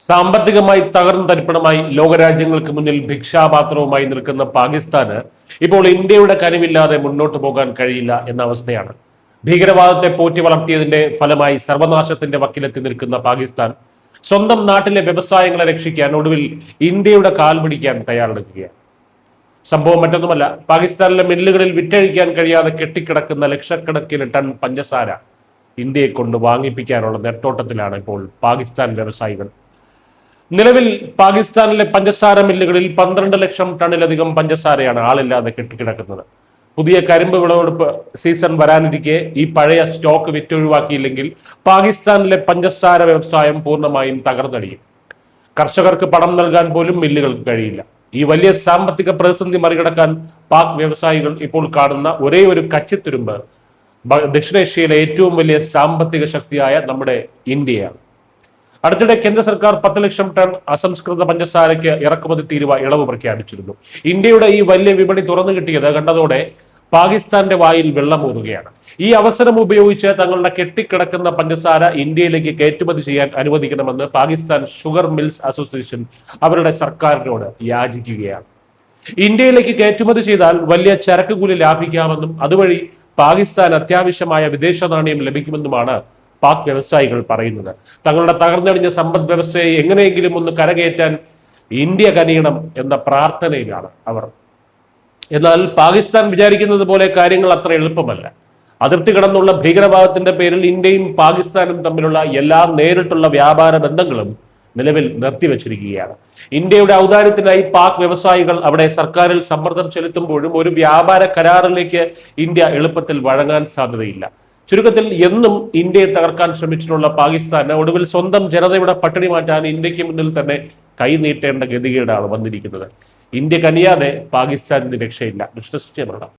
സാമ്പത്തികമായി തകർന്നു തരിപ്പണമായി ലോകരാജ്യങ്ങൾക്ക് മുന്നിൽ ഭിക്ഷാപാത്രവുമായി നിൽക്കുന്ന പാകിസ്ഥാന് ഇപ്പോൾ ഇന്ത്യയുടെ കനിവില്ലാതെ മുന്നോട്ട് പോകാൻ കഴിയില്ല എന്ന അവസ്ഥയാണ്. ഭീകരവാദത്തെ പോറ്റി വളർത്തിയതിന്റെ ഫലമായി സർവനാശത്തിന്റെ വക്കിലെത്തി നിൽക്കുന്ന പാകിസ്ഥാൻ സ്വന്തം നാട്ടിലെ വ്യവസായങ്ങളെ രക്ഷിക്കാൻ ഒടുവിൽ ഇന്ത്യയുടെ കാൽ പിടിക്കാൻ തയ്യാറെടുക്കുകയാണ്. സംഭവം മറ്റൊന്നുമല്ല, പാകിസ്ഥാനിലെ മില്ലുകളിൽ വിറ്റഴിക്കാൻ കഴിയാതെ കെട്ടിക്കിടക്കുന്ന ലക്ഷക്കണക്കിന് ടൺ പഞ്ചസാര ഇന്ത്യയെ കൊണ്ട് വാങ്ങിപ്പിക്കാനുള്ള നെട്ടോട്ടത്തിലാണ് ഇപ്പോൾ പാകിസ്ഥാൻ വ്യവസായികൾ. നിലവിൽ പാകിസ്ഥാനിലെ പഞ്ചസാര മില്ലുകളിൽ 12 ലക്ഷം ടണ്ണിലധികം പഞ്ചസാരയാണ് ആളില്ലാതെ കെട്ടിക്കിടക്കുന്നത്. പുതിയ കരിമ്പ് വിളവെടുപ്പ് സീസൺ വരാനിരിക്കെ ഈ പഴയ സ്റ്റോക്ക് വിറ്റൊഴിവാക്കിയില്ലെങ്കിൽ പാകിസ്ഥാനിലെ പഞ്ചസാര വ്യവസായം പൂർണ്ണമായും തകർന്നടിയും. കർഷകർക്ക് പണം നൽകാൻ പോലും മില്ലുകൾക്ക് കഴിയില്ല. ഈ വലിയ സാമ്പത്തിക പ്രതിസന്ധി മറികടക്കാൻ പാക് വ്യവസായികൾ ഇപ്പോൾ കാണുന്ന ഒരേ ഒരു കച്ചിത്തുരുമ്പ് ദക്ഷിണേഷ്യയിലെ ഏറ്റവും വലിയ സാമ്പത്തിക ശക്തിയായ നമ്മുടെ ഇന്ത്യയാണ്. അടുത്തിടെ കേന്ദ്ര സർക്കാർ 10 ലക്ഷം ടൺ അസംസ്കൃത പഞ്ചസാരയ്ക്ക് ഇറക്കുമതി തീരുവ ഇളവ് പ്രഖ്യാപിച്ചിരുന്നു. ഇന്ത്യയുടെ ഈ വലിയ വിപണി തുറന്നു കിട്ടിയത് കണ്ടതോടെ പാകിസ്ഥാന്റെ വായിൽ വെള്ളമൂറുകയാണ്. ഈ അവസരം ഉപയോഗിച്ച് തങ്ങളുടെ കെട്ടിക്കിടക്കുന്ന പഞ്ചസാര ഇന്ത്യയിലേക്ക് കയറ്റുമതി ചെയ്യാൻ അനുവദിക്കണമെന്ന് പാകിസ്ഥാൻ ഷുഗർ മിൽസ് അസോസിയേഷൻ അവരുടെ സർക്കാരിനോട് യാചിക്കുകയാണ്. ഇന്ത്യയിലേക്ക് കയറ്റുമതി ചെയ്താൽ വലിയ ചരക്ക് കൂലി ലാഭിക്കാമെന്നും അതുവഴി പാകിസ്ഥാൻ അത്യാവശ്യമായ വിദേശ നാണയം ലഭിക്കുമെന്നുമാണ് പാക് വ്യവസായികൾ പറയുന്നത്. തങ്ങളുടെ തകർന്നടിഞ്ഞ സമ്പദ് വ്യവസ്ഥയെ എങ്ങനെയെങ്കിലും ഒന്ന് കരകയറ്റാൻ ഇന്ത്യ കനിയണം എന്ന പ്രാർത്ഥനയിലാണ് അവർ. എന്നാൽ പാകിസ്ഥാൻ വിചാരിക്കുന്നത് പോലെ കാര്യങ്ങൾ അത്ര എളുപ്പമല്ല. അതിർത്തി കടന്നുള്ള ഭീകരവാദത്തിന്റെ പേരിൽ ഇന്ത്യയും പാകിസ്ഥാനും തമ്മിലുള്ള എല്ലാ നേരിട്ടുള്ള വ്യാപാര ബന്ധങ്ങളും നിലവിൽ നിർത്തിവെച്ചിരിക്കുകയാണ്. ഇന്ത്യയുടെ ഔദാര്യത്തിനായി പാക് വ്യവസായികൾ അവിടെ സർക്കാരിൽ സമ്മർദ്ദം ചെലുത്തുമ്പോഴും ഒരു വ്യാപാര കരാറിലേക്ക് ഇന്ത്യ എളുപ്പത്തിൽ വഴങ്ങാൻ സാധ്യതയില്ല. ചുരുക്കത്തിൽ എന്നും ഇന്ത്യയെ തകർക്കാൻ ശ്രമിച്ചിട്ടുള്ള പാകിസ്ഥാന് ഒടുവിൽ സ്വന്തം ജനതയുടെ പട്ടിണി മാറ്റാൻ ഇന്ത്യക്ക് മുന്നിൽ തന്നെ കൈനീട്ടേണ്ട ഗതികേടാണ് വന്നിരിക്കുന്നത്. ഇന്ത്യ കനിയാതെ പാകിസ്ഥാനിന് രക്ഷയില്ല. വിശ്വസിച്ചേ പറയണം.